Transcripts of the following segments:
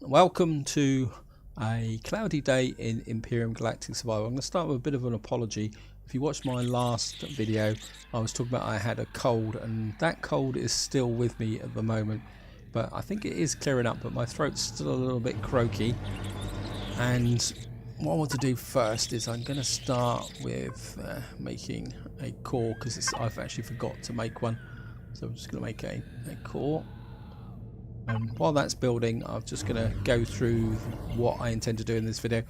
Welcome to a cloudy day in Empyrion Galactic Survival. I'm going to start with a bit of an apology. If you watched my last video, I was talking about I had a cold, and that cold is still with me at the moment. But I think it is clearing up, but my throat's still a little bit croaky. And what I want to do first is I'm going to start with making a core, because I've actually forgot to make one. So I'm just going to make a core. And while that's building, I'm just going to go through what I intend to do in this video.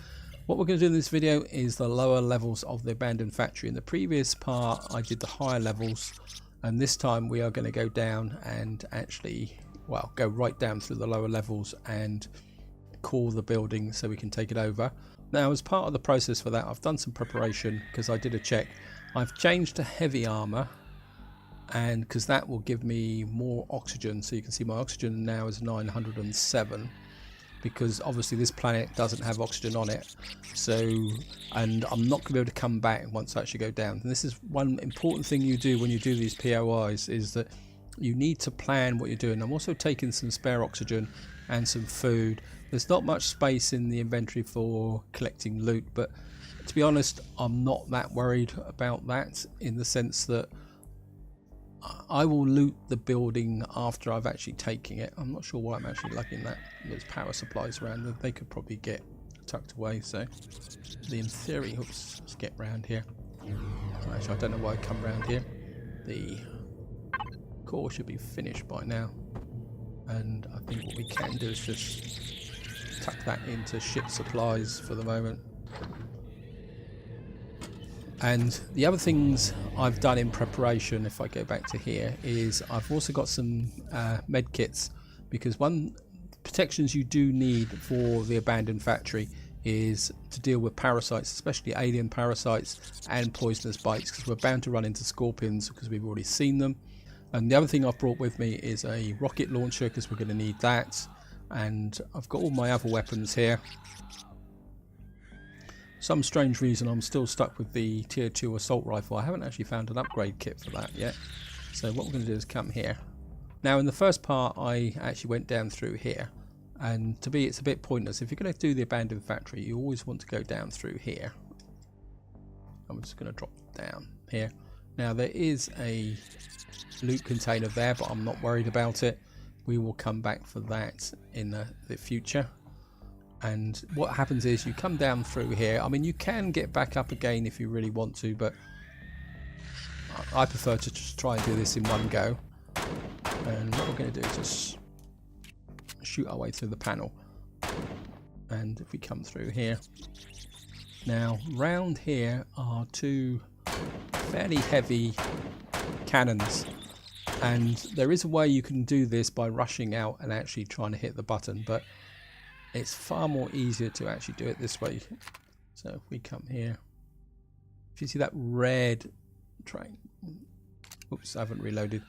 What we're going to do in this video is the lower levels of the abandoned factory. In the previous part I did the higher levels, and this time we are going to go down and actually, well, go right down through the lower levels and core the building so we can take it over. Now, as part of the process for that, I've done some preparation because I did a check. I've changed to heavy armor, and because that will give me more oxygen. So you can see my oxygen now is 907, because obviously this planet doesn't have oxygen on it. So, and I'm not going to be able to come back once I actually go down. And this is one important thing you do when you do these POIs, is that you need to plan what you're doing. I'm also taking some spare oxygen and some food. There's not much space in the inventory for collecting loot, but to be honest, I'm not that worried about that, in the sense that I will loot the building after I've actually taken it. I'm not sure why I'm actually lugging that. There's power supplies around that they could probably get tucked away. So in theory, oops, let's get round here. Actually, I don't know why I come round here. The core should be finished by now, and I think what we can do is just tuck that into ship supplies for the moment. And the other things I've done in preparation, if I go back to here, is I've also got some med kits, because one protections you do need for the abandoned factory is to deal with parasites, especially alien parasites and poisonous bites, because we're bound to run into scorpions because we've already seen them. And the other thing I've brought with me is a rocket launcher, because we're going to need that. And I've got all my other weapons here. Some strange reason I'm still stuck with the tier 2 assault rifle. I haven't actually found an upgrade kit for that yet. So what we're going to do is come here. Now, in the first part I actually went down through here, and to me it's a bit pointless. If you're going to do the abandoned factory, you always want to go down through here. I'm just going to drop down here. Now, there is a loot container there, but I'm not worried about it. We will come back for that in the future. And what happens is you come down through here. I mean, you can get back up again if you really want to, but I prefer to just try and do this in one go. And what we're going to do is just shoot our way through the panel. And if we come through here. Now, round here are two fairly heavy cannons. And there is a way you can do this by rushing out and actually trying to hit the button, but it's far more easier to actually do it this way. So if we come here, if you see that red train, oops, I haven't reloaded.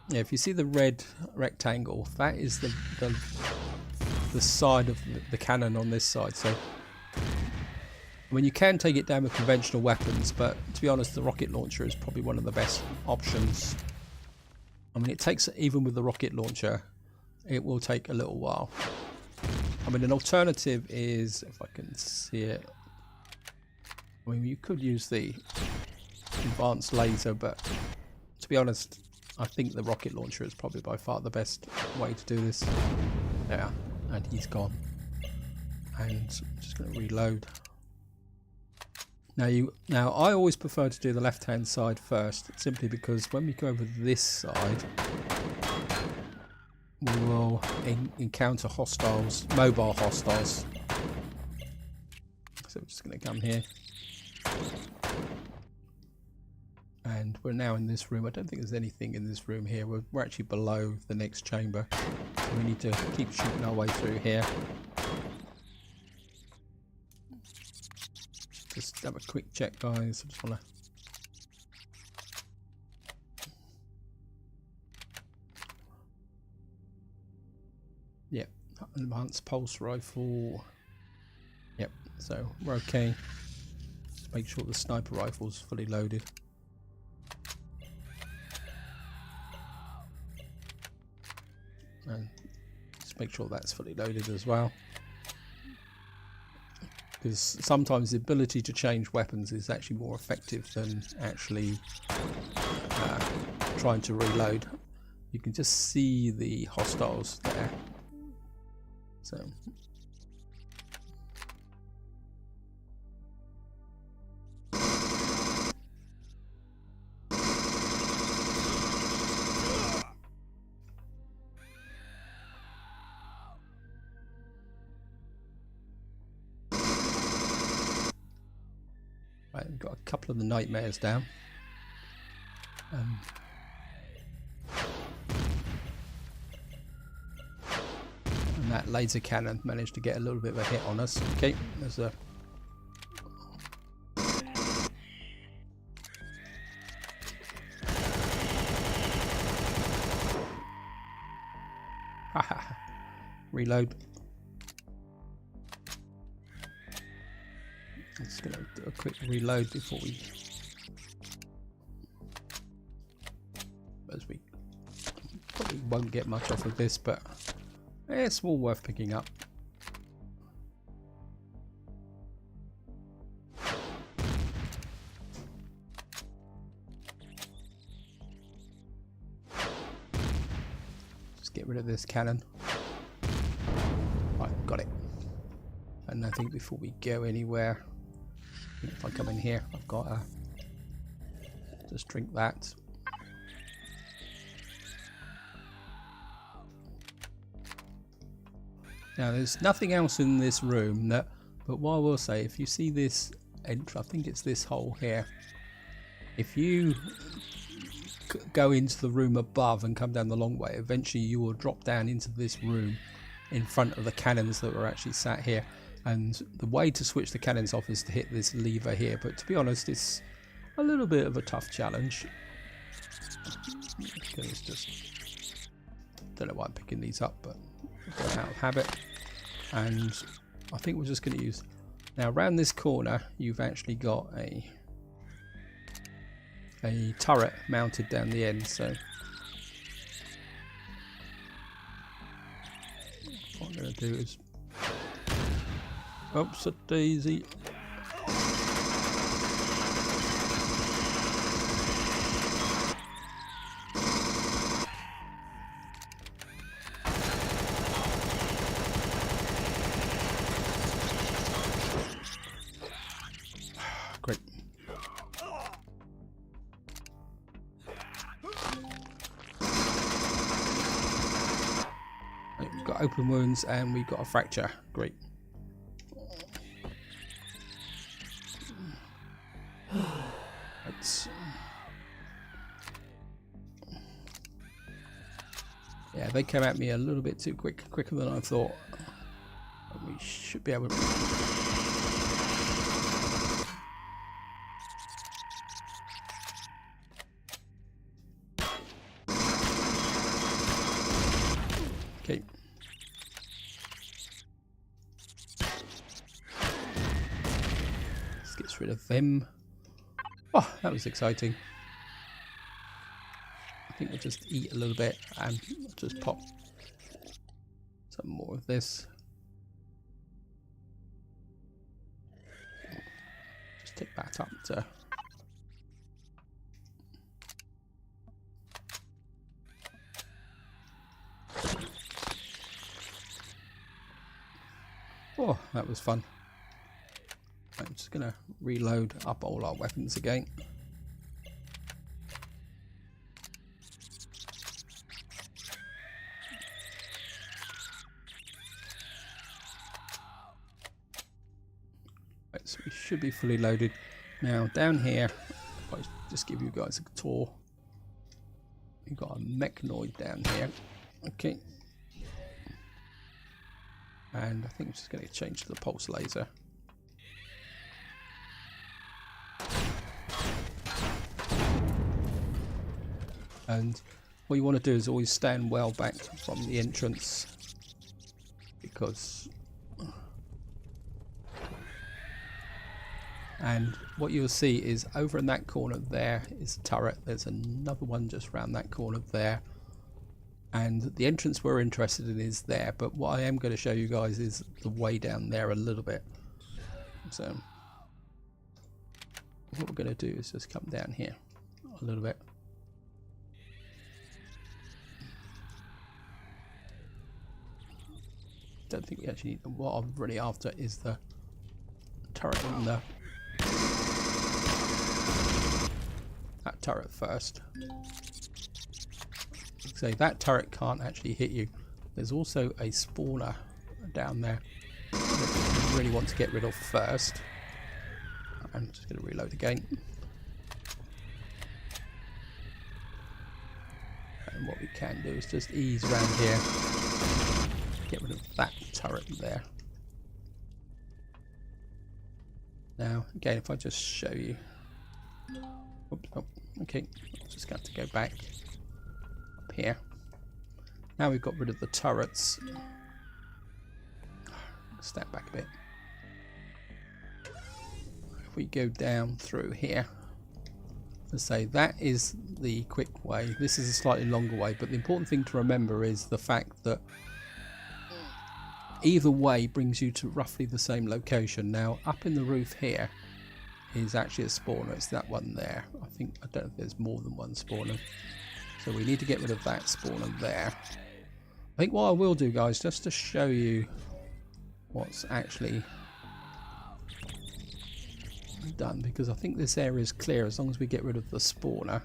Yeah, if you see the red rectangle, that is the side of the cannon on this side. So I mean, you can take it down with conventional weapons, but to be honest, the rocket launcher is probably one of the best options. I mean, it takes, even with the rocket launcher, it will take a little while. I mean, an alternative is, if I can see it, I mean, you could use the advanced laser, but to be honest, I think the rocket launcher is probably by far the best way to do this. Yeah, and he's gone. And I'm just going to reload. Now I always prefer to do the left-hand side first, simply because when we go over this side, we will encounter hostiles, mobile hostiles. So we're just going to come here. And we're now in this room. I don't think there's anything in this room here. We're actually below the next chamber. So we need to keep shooting our way through here. Just have a quick check, guys. I just want to... Yep, advanced pulse rifle. Yep, so we're okay. Just make sure the sniper rifle's fully loaded. And just make sure that's fully loaded as well. Because sometimes the ability to change weapons is actually more effective than actually trying to reload. You can just see the hostiles there. So right, we've got a couple of the nightmares down. And that laser cannon managed to get a little bit of a hit on us. Okay, there's a... Reload. I'm just going to do a quick reload before we... As we probably won't get much off of this, but it's all worth picking up. Just get rid of this cannon. Right, got it. And I think before we go anywhere, if I come in here, I've got to just drink that. Now there's nothing else in this room that, but what I will say, if you see this entry, I think it's this hole here, if you go into the room above and come down the long way, eventually you will drop down into this room in front of the cannons that are actually sat here. And the way to switch the cannons off is to hit this lever here, but to be honest, it's a little bit of a tough challenge. It's just, don't know why I'm picking these up, but out of habit. And I think we're just going to use, now around this corner you've actually got a turret mounted down the end, so what I'm going to do is, oops a daisy. Great. Right, we've got open wounds and we've got a fracture. Great. Yeah, they came at me a little bit too quicker than I thought. We should be able to... Okay. Let's get rid of them. Oh, that was exciting. I think we'll just eat a little bit and just pop some more of this. Just take that up to... Oh, that was fun. I'm just going to reload up all our weapons again. Right, so we should be fully loaded. Now down here, I'll just give you guys a tour. We've got a mechanoid down here. Okay. And I think I'm just going to change to the pulse laser. And what you want to do is always stand well back from the entrance, because... And what you'll see is over in that corner there is a turret. There's another one just around that corner there. and the entrance we're interested in is there, but what I am going to show you guys is the way down there a little bit. So what we're going to do is just come down here a little bit. Don't think we actually need, what I'm really after is the turret in the that turret first. So that turret can't actually hit you. There's also a spawner down there that we really want to get rid of first. I'm just going to reload again. And what we can do is just ease around here. Get rid of that turret there. Now, again, if I just show you. Oops, oh, okay, I'm just going to go back up here. Now we've got rid of the turrets. Step back a bit. If we go down through here, let's say that is the quick way. This is a slightly longer way, but the important thing to remember is the fact that either way brings you to roughly the same location. Now, up in the roof here is actually a spawner. It's that one there. I don't know if there's more than one spawner. So we need to get rid of that spawner there. I think what I will do, guys, just to show you what's actually done, because I think this area is clear as long as we get rid of the spawner.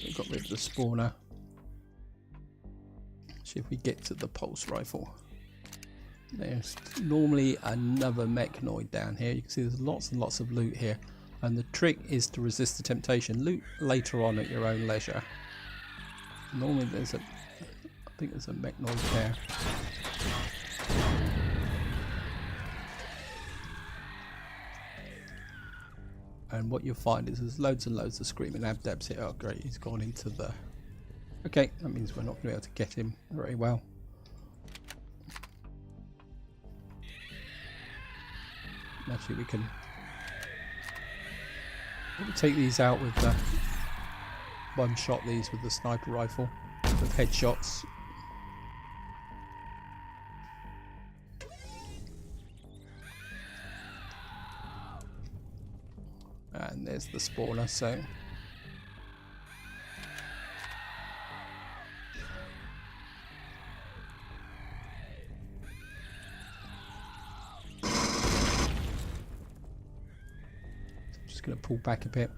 We got rid of the spawner. See if we get to the pulse rifle. There's normally another mechanoid down here. You can see there's lots and lots of loot here, and the trick is to resist the temptation. Loot later on at your own leisure. Normally there's I think there's a mechanoid there. And what you'll find is there's loads and loads of screaming abdebs here. Oh great, he's gone into the... Okay, that means we're not going to be able to get him very well. Actually, we can take these out with the one-shot these with the sniper rifle with headshots. And there's the spawner, so just going to pull back a bit.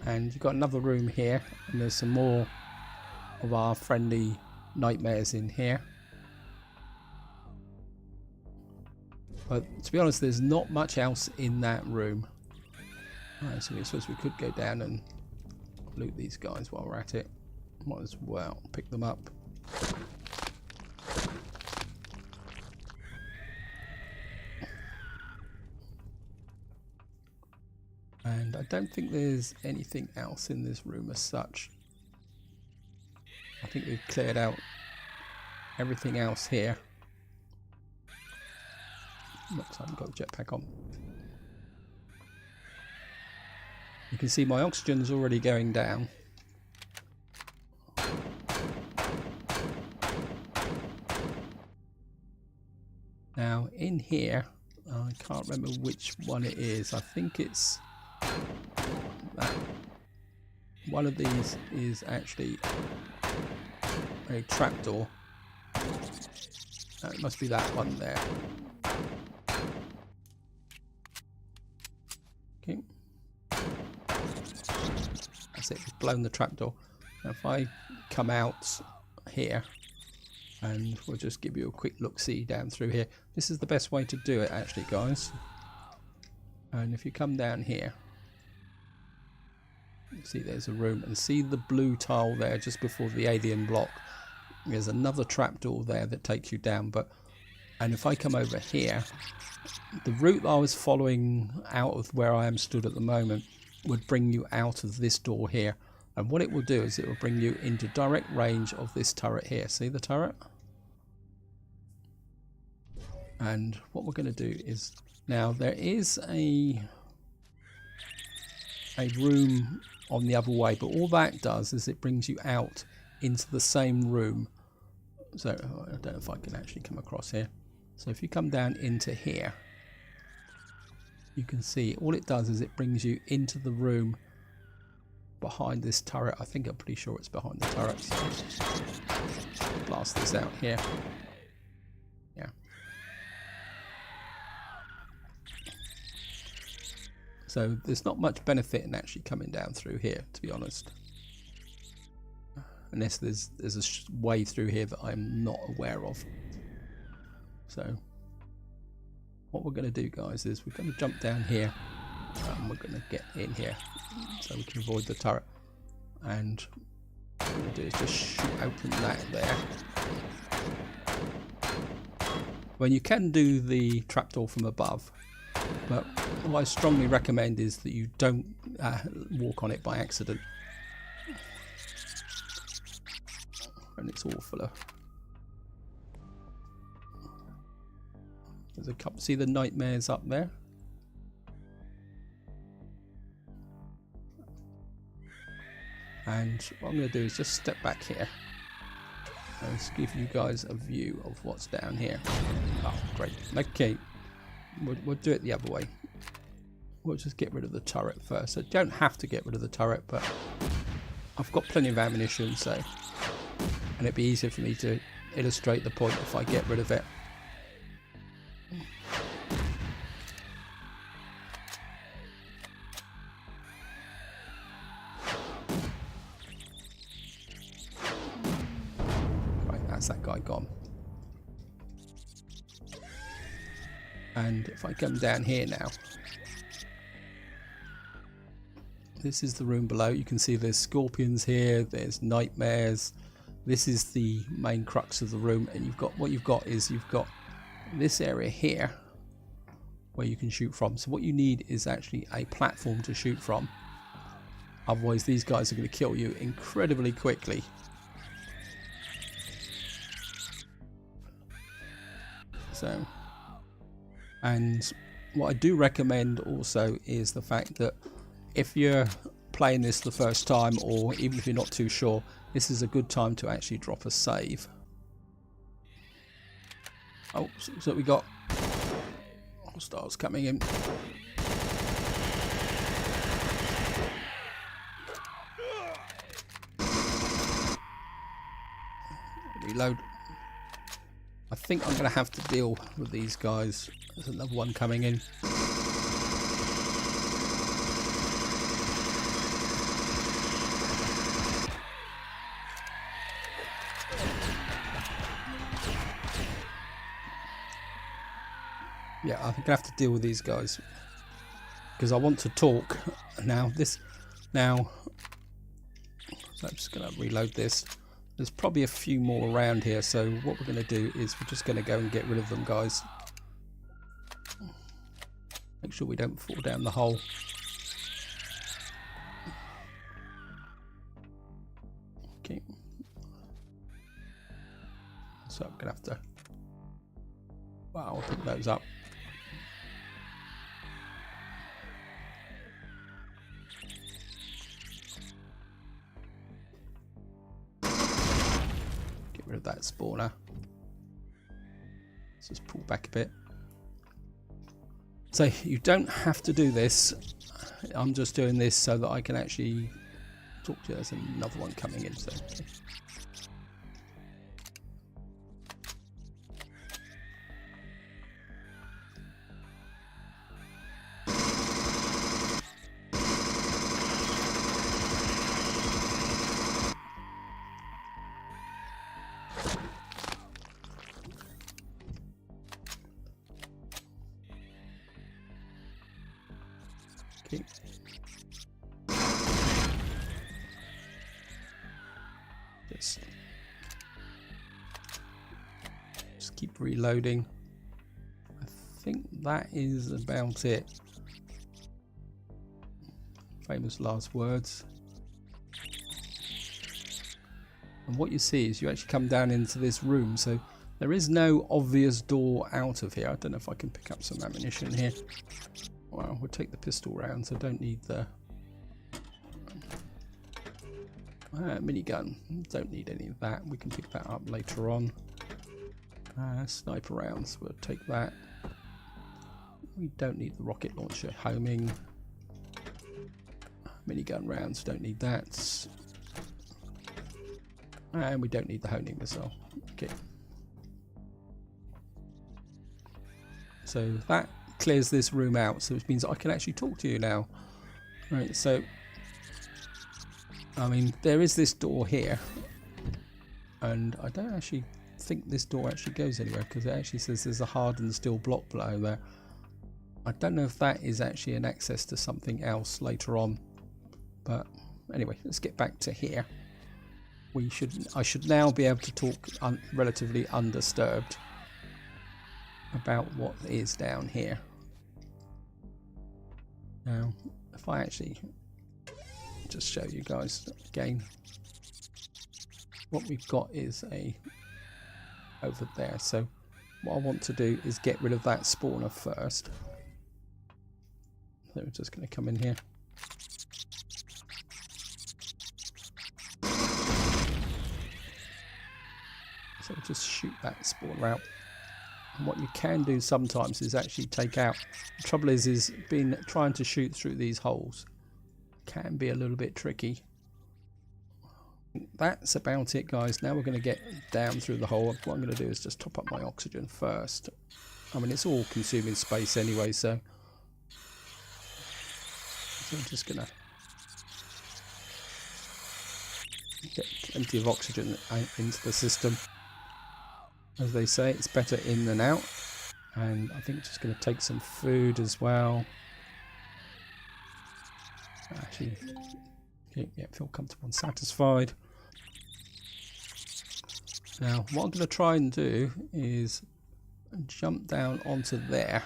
And you've got another room here, and there's some more of our friendly nightmares in here. But to be honest, there's not much else in that room. Alright, so I suppose we could go down and loot these guys while we're at it. Might as well pick them up. And I don't think there's anything else in this room as such. I think we've cleared out everything else here. Looks like I've got the jetpack on. You can see my oxygen's already going down. Now in here, I can't remember which one it is. I think it's that. One of these is actually a trapdoor. It must be that one there. Okay. That's it, we've blown the trapdoor. Now if I come out here, and we'll just give you a quick look-see down through here. This is the best way to do it actually, guys. And if you come down here, you see there's a room, and see the blue tile there just before the alien block. There's another trapdoor there that takes you down. And if I come over here, the route I was following out of where I am stood at the moment would bring you out of this door here, And what it will do is it will bring you into direct range of this turret here. See the turret? And what we're going to do is, now there is a room on the other way, but all that does is it brings you out into the same room. So I don't know if I can actually come across here. So if you come down into here, you can see all it does is it brings you into the room behind this turret. I think I'm pretty sure it's behind the turret. So blast this out here. Yeah. So there's not much benefit in actually coming down through here, to be honest. Unless there's a way through here that I'm not aware of. So what we're going to do, guys, is we're going to jump down here and we're going to get in here so we can avoid the turret. And what we're going to do is just shoot open that there. When you can do the trapdoor from above, but what I strongly recommend is that you don't walk on it by accident. And it's all full of... There's a couple... See the nightmares up there? And what I'm going to do is just step back here and just give you guys a view of what's down here. Oh, great. Okay. We'll do it the other way. We'll just get rid of the turret first. I don't have to get rid of the turret, but I've got plenty of ammunition, so... And it'd be easier for me to illustrate the point if I get rid of it. Right, that's that guy gone. And if I come down here now, this is the room below. You can see there's scorpions here, there's nightmares. This is the main crux of the room, and you've got this area here where you can shoot from. So what you need is actually a platform to shoot from. Otherwise these guys are going to kill you incredibly quickly. So, and what I do recommend also is the fact that if you're playing this the first time, or even if you're not too sure, this is a good time to actually drop a save. Oh, so we got hostiles coming in. Reload. I think I'm going to have to deal with these guys. There's another one coming in. Yeah, I'm going to have to deal with these guys because I want to talk now. So I'm just going to reload this. There's probably a few more around here, so what we're going to do is we're just going to go and get rid of them, guys. Make sure we don't fall down the hole. Okay. So I'm going to have to... Wow, I'll pick those up. Rid of that spawner. Let's just pull back a bit. So you don't have to do this. I'm just doing this so that I can actually talk to you. There's another one coming in. So. Okay. Just keep reloading. I think that is about it. Famous last words. And what you see is you actually come down into this room, so there is no obvious door out of here. I don't know if I can pick up some ammunition here. Well, we'll take the pistol rounds. I don't need the minigun. Don't need any of that. We can pick that up later on. Sniper rounds, we'll take that. We don't need the rocket launcher. Homing. Minigun rounds, don't need that. And we don't need the honing missile. Okay. So that clears this room out, so it means I can actually talk to you now. Right, so I mean, there is this door here, and I don't actually think this door actually goes anywhere, because it actually says there's a hardened steel block below there. I don't know if that is actually an access to something else later on, but anyway, let's get back to here. I should now be able to talk relatively undisturbed about what is down here. Now, if I actually just show you guys again, what we've got is over there. So what I want to do is get rid of that spawner first. So we're just going to come in here. So just shoot that spawner out. And what you can do sometimes is actually take out. The trouble is trying to shoot through these holes can be a little bit tricky. That's about it, guys. Now we're going to get down through the hole. What I'm going to do is just top up my oxygen first. I mean, it's all consuming space anyway, so I'm just going to get plenty of oxygen into the system. As they say, it's better in than out. And I think just going to take some food as well. Actually, okay, yeah, feel comfortable and satisfied. Now, what I'm going to try and do is jump down onto there.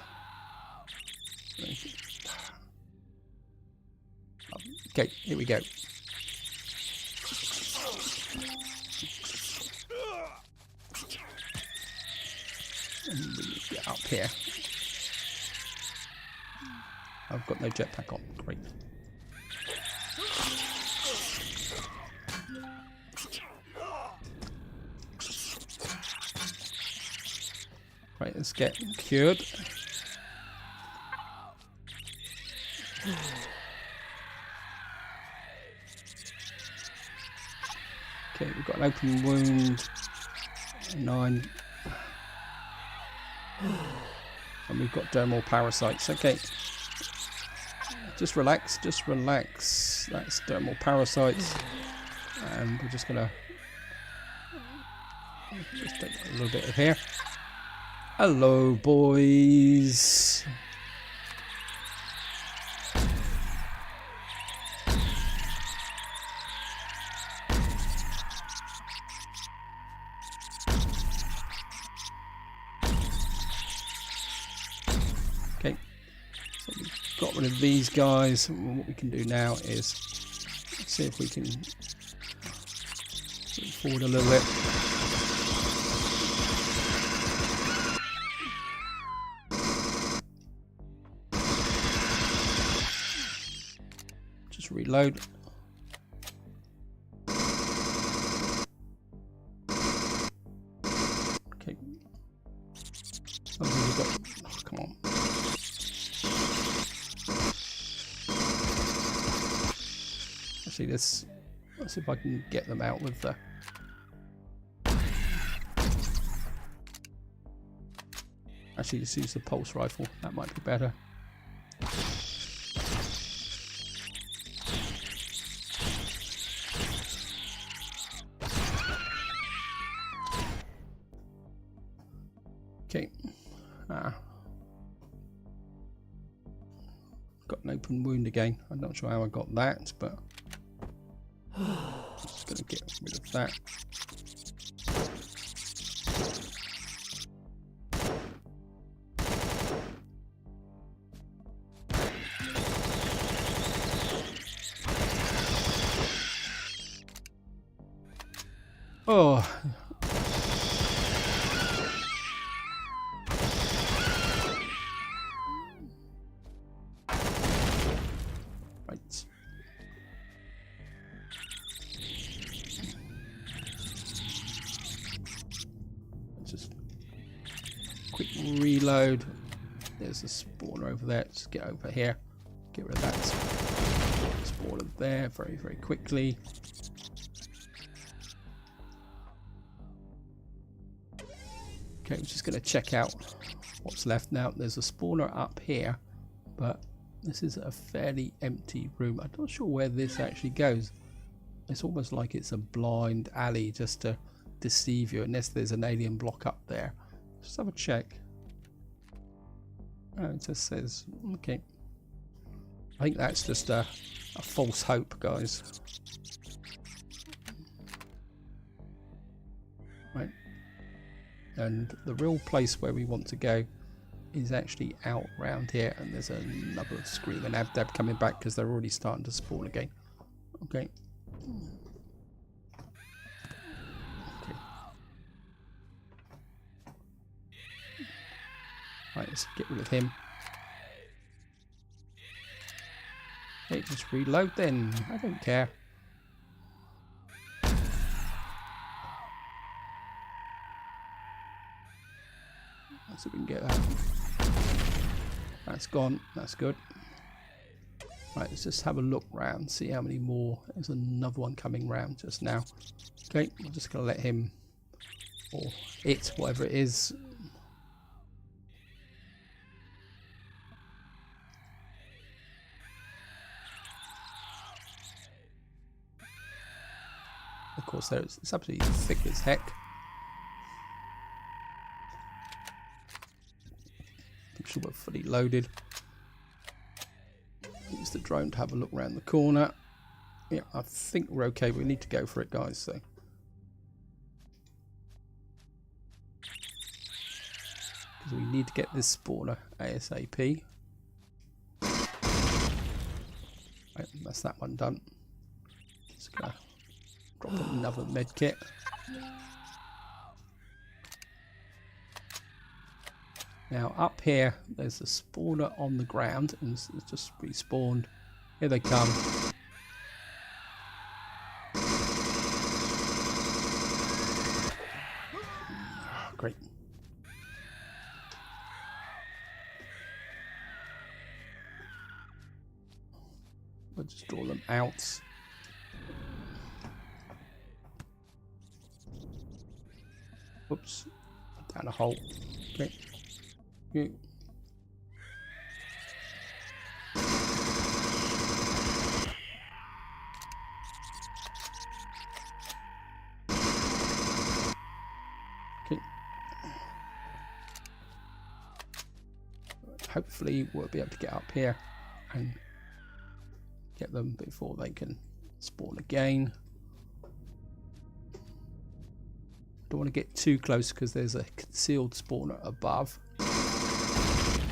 Okay, here we go. And we get up here. I've got no jetpack on. Great. Right, let's get cured. Okay, we've got an open wound. 9. And we've got dermal parasites. Okay. Just relax, just relax. That's dermal parasites. And we're just gonna just take a little bit of here. Hello, boys. Okay, so we've got rid of these guys. And what we can do now is see if we can move forward a little bit. Just reload. Okay. Oh, come on. Actually, let's see if I can get them out with the. Actually, just use the pulse rifle. That might be better. Okay. Got an open wound again. I'm not sure how I got that, but I'm just going to get rid of that. Oh. Right. Just quick reload. There's a spawner over there. Just get over here. Get rid of that spawner there very, very quickly. Okay, I'm just going to check out what's left now. There's a spawner up here, but this is a fairly empty room. I'm not sure where this actually goes. It's almost like it's a blind alley just to deceive you, unless there's an alien block up there. Just have a check. Oh, it just says, okay. I think that's just a false hope, guys. Right. And the real place where we want to go is actually out round here, and there's another screaming abdab coming back because they're already starting to spawn again. Okay. Okay. Right, let's get rid of him. Okay, just reload then. I don't care. So we can get that. That's gone. That's good. Right, let's just have a look round, see how many more. There's another one coming round just now. Okay, I'm just going to let him, or it, whatever it is. Of course, it's absolutely thick as heck. Make sure we're fully loaded. Use the drone to have a look around the corner. Yeah, I think we're okay. We need to go for it, guys. So, because we need to get this spawner ASAP. Right, that's that one done. Just gonna drop another med kit. Now up here, there's a spawner on the ground, and it's just respawned. Here they come. Great. We'll just draw them out. Whoops. Down a hole. Okay. Okay. Hopefully we'll be able to get up here and get them before they can spawn again. Don't want to get too close because there's a concealed spawner above.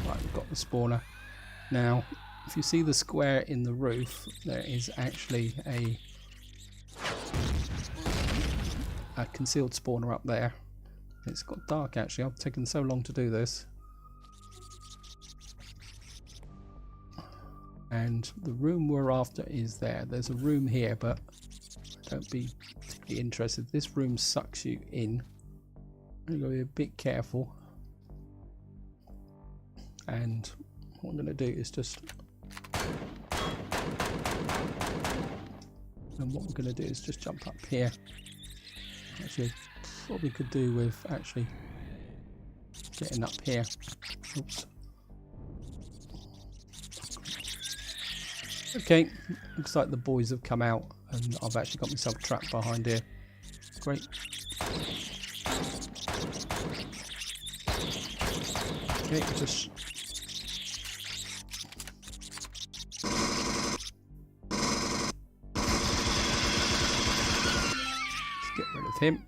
Right, we've got the spawner. Now, if you see the square in the roof, there is actually a concealed spawner up there. It's got dark actually. I've taken so long to do this. And the room we're after is there. There's a room here, but don't be particularly interested. This room sucks you in. You've got to be a bit careful. And what I'm going to do is just... And what we're going to do is just jump up here. Actually, probably could do with actually getting up here. Oops. Okay, looks like the boys have come out and I've actually got myself trapped behind here. Great. Okay, just... Let's get rid of him.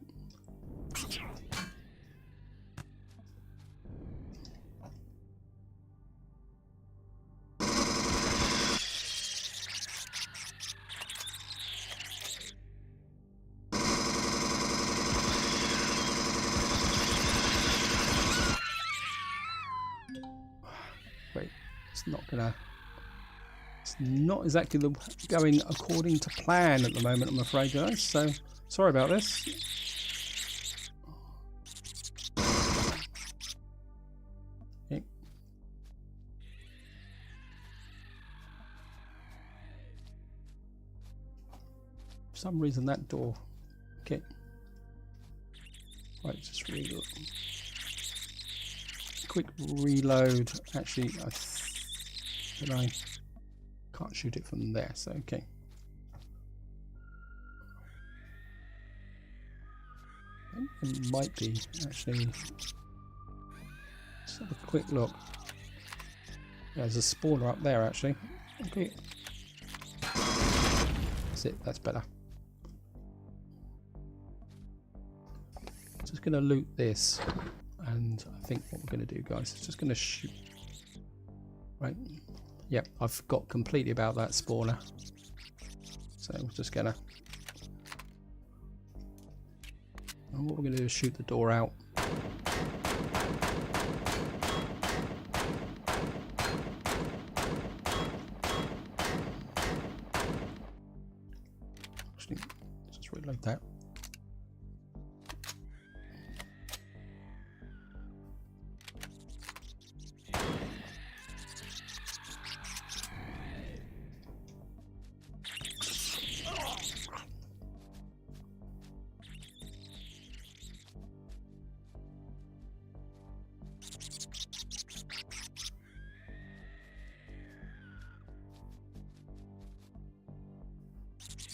It's not exactly going according to plan at the moment, I'm afraid, guys. So sorry about this. Okay. For some reason that door. Okay. Right, just reload. Quick reload. Actually, I can't shoot it from there, so okay. It might be actually. Let's have a quick look. Yeah, there's a spawner up there actually. Okay. That's it, that's better. Just gonna loot this, and I think what we're gonna do, guys, is just gonna shoot. Right. Yep, I forgot completely about that spawner. So we're just gonna. And what we're gonna do is shoot the door out. Actually, let's just reload that.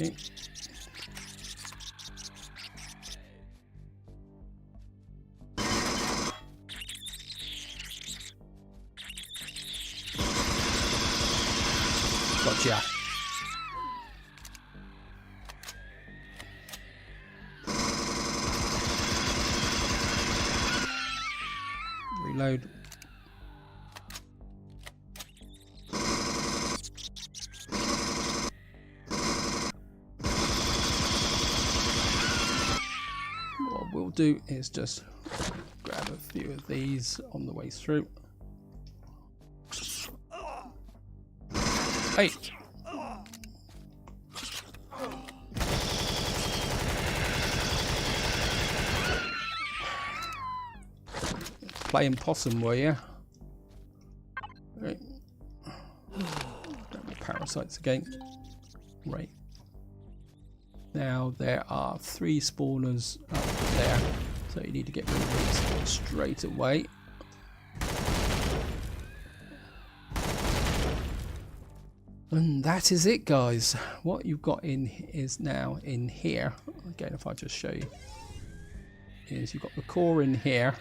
Okay. Gotcha. Reload. What we'll do is just grab a few of these on the way through. Hey! Playing possum, were you? Right. Grab the parasites again. Right. Now there are 3 spawners up there, so you need to get rid of these straight away. And that is it, guys. What you've got in is now in here. Again, if I just show you, is you've got the core in here,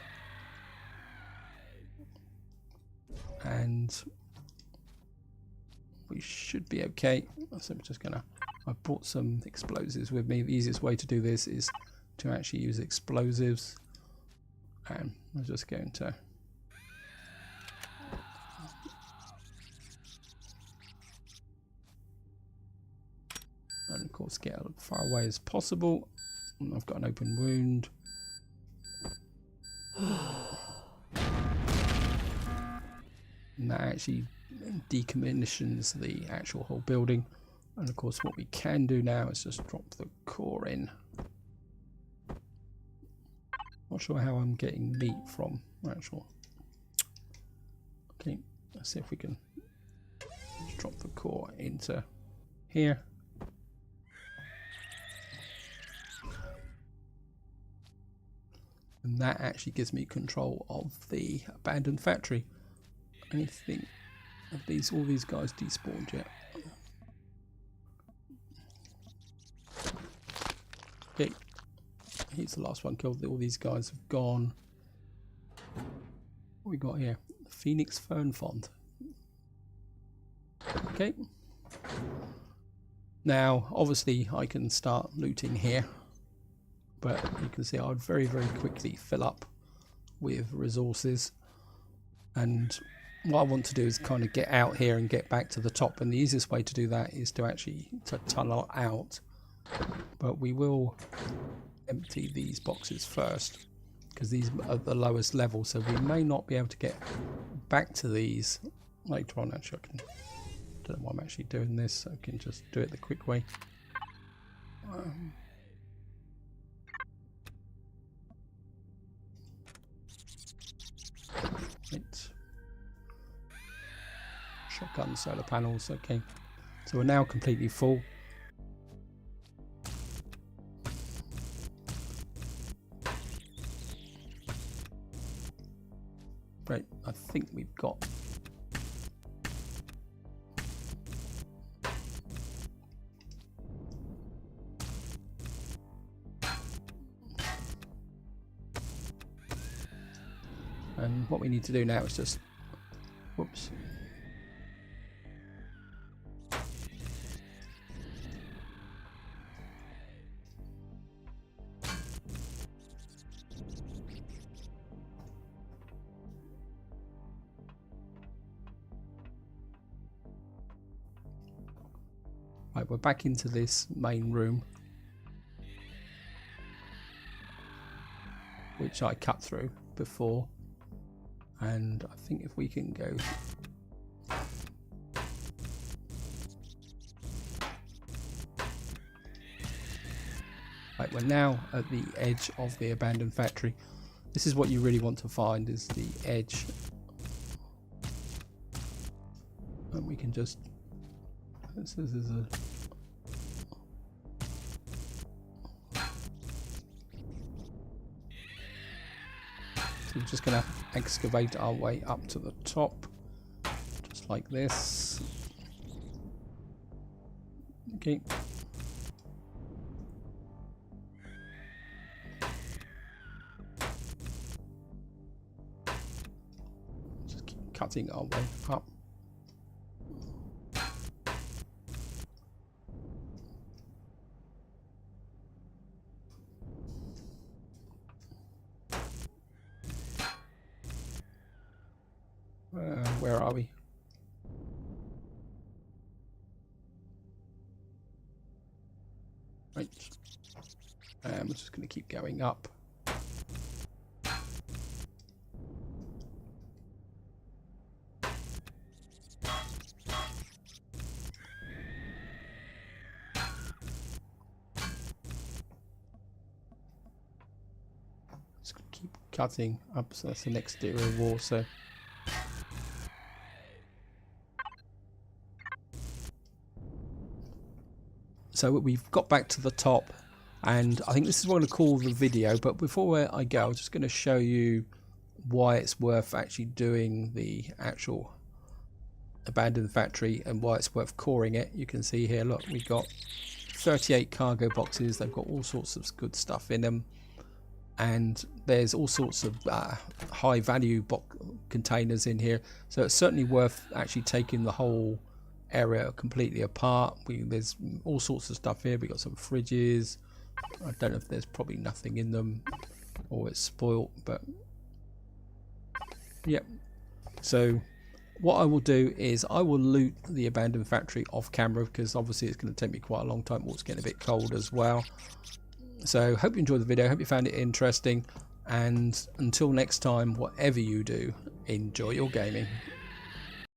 and we should be okay. So I'm just gonna. I brought some explosives with me. The easiest way to do this is to actually use explosives, and I'm just going to. And of course get as far away as possible. And I've got an open wound. And that actually decommissions the actual whole building. And of course what we can do now is just drop the core in. Not sure how I'm getting meat from actual. Okay, let's see if we can just drop the core into here. And that actually gives me control of the abandoned factory. Anything of these, all these guys despawned yet? Okay, he's the last one killed. All these guys have gone. What we got here? Phoenix Fern Font. Okay. Now, obviously, I can start looting here. But you can see I would very, very quickly fill up with resources. And what I want to do is kind of get out here and get back to the top. And the easiest way to do that is to actually tunnel out. But we will empty these boxes first, because these are the lowest level. So we may not be able to get back to these later on. Actually, I don't know why I'm actually doing this. I can just do it the quick way. Right. Shotgun, solar panels. Okay, so we're now completely full. Right, I think we've got and what we need to do now is just whoops. Right, we're back into this main room, which I cut through before, and I think if we can go right, we're now at the edge of the abandoned factory. This is what you really want to find, is the edge, and we can just this is a we're just going to excavate our way up to the top, just like this. Okay. Just keep cutting our way up. Where are we? Right. We're just going to keep going up. Just going to keep cutting up, so that's the next exterior wall. So we've got back to the top, and I think this is what I'm going to call the video. But before I go, I'm just going to show you why it's worth actually doing the actual abandoned factory and why it's worth coring it. You can see here, look, we've got 38 cargo boxes. They've got all sorts of good stuff in them, and there's all sorts of high value containers in here. So it's certainly worth actually taking the whole area completely apart. There's all sorts of stuff here. We got some fridges. I don't know if there's probably nothing in them or it's spoilt, but yep. So what I will do is I will loot the abandoned factory off camera, because obviously it's going to take me quite a long time. It's getting a bit cold as well. So hope you enjoyed the video, hope you found it interesting, and until next time, whatever you do, enjoy your gaming.